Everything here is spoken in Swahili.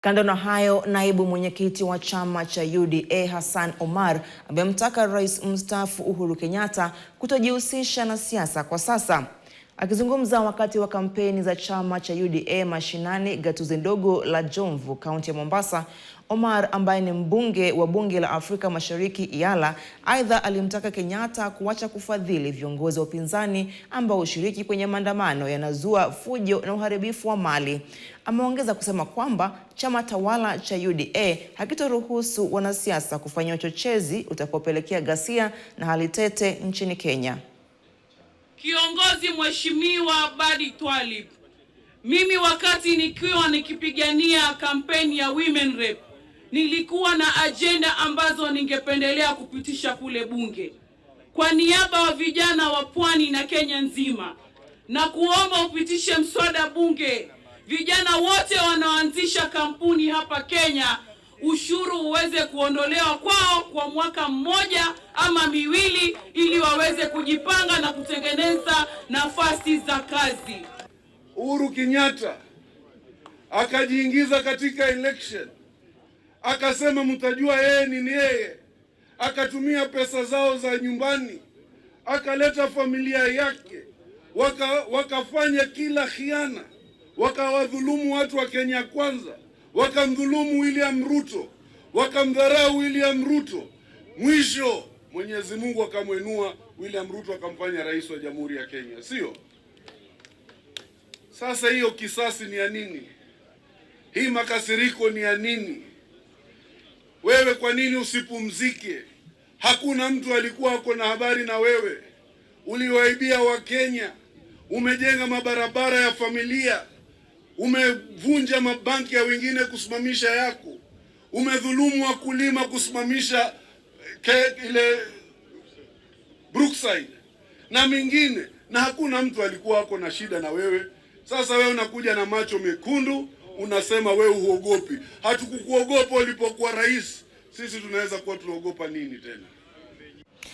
Kando na hayo, naibu mwenyekiti wa chama cha UDA Hassan Omar amemtaka Rais mstaafu Uhuru Kenyatta kutojihusisha na siasa kwa sasa. Akizungumza wakati wa kampeni za chama cha UDA mashinani gatuzi ndogo la Jomvu, kaunti ya Mombasa, Omar ambaye ni mbunge wa bunge la Afrika Mashariki Yala, aidha alimtaka Kenyatta kuacha kufadhili viongozi wa upinzani ambao ushiriki kwenye maandamano yanazua fujo na uharibifu wa mali. Ameongeza kusema kwamba chama tawala cha UDA hakitoruhusu wanasiasa kufanya uchochezi utakaopelekea ghasia na hali tete nchini Kenya. Kiongozi Mheshimiwa Badi Twalib, mimi wakati nikiwa nikipigania kampeni ya Women Rep, nilikuwa na agenda ambazo ningependelea kupitisha kule bunge. Kwa niaba wa vijana wa Pwani na Kenya nzima, na kuomba upitishe mswada bunge, vijana wote wanaoanzisha kampuni hapa Kenya, ushuru uweze kuondolewa kwao kwa mwaka mmoja ama miwili ili waweze kujipanga na kutengeneza nafasi za kazi. Uhuru Kenyatta akajiingiza katika election, akasema mtajua yeye ni yeye, akatumia pesa zao za nyumbani, akaleta familia yake, wakafanya kila khiana, wakawadhulumu watu wa Kenya Kwanza, wakamdhulumu William Ruto, wakamdharau William Ruto. Mwisho Mwenyezi Mungu akamwenua William Ruto, akamfanya rais wa Jamhuri ya Kenya, sio? Sasa hiyo kisasi ni ya nini? Hii makasiriko ni ya nini? Wewe kwa nini usipumzike? Hakuna mtu alikuwa ako na habari na wewe. Uliwaibia wa Kenya, umejenga mabarabara ya familia, umevunja mabanki ya wengine kusimamisha yako, umedhulumu wakulima kusimamisha ile Brookside na mingine, na hakuna mtu alikuwa wako na shida na wewe. Sasa wewe unakuja na macho mekundu, unasema wewe huogopi. Hatukukuogopa ulipokuwa rais. Sisi tunaweza kuwa tunaogopa nini tena?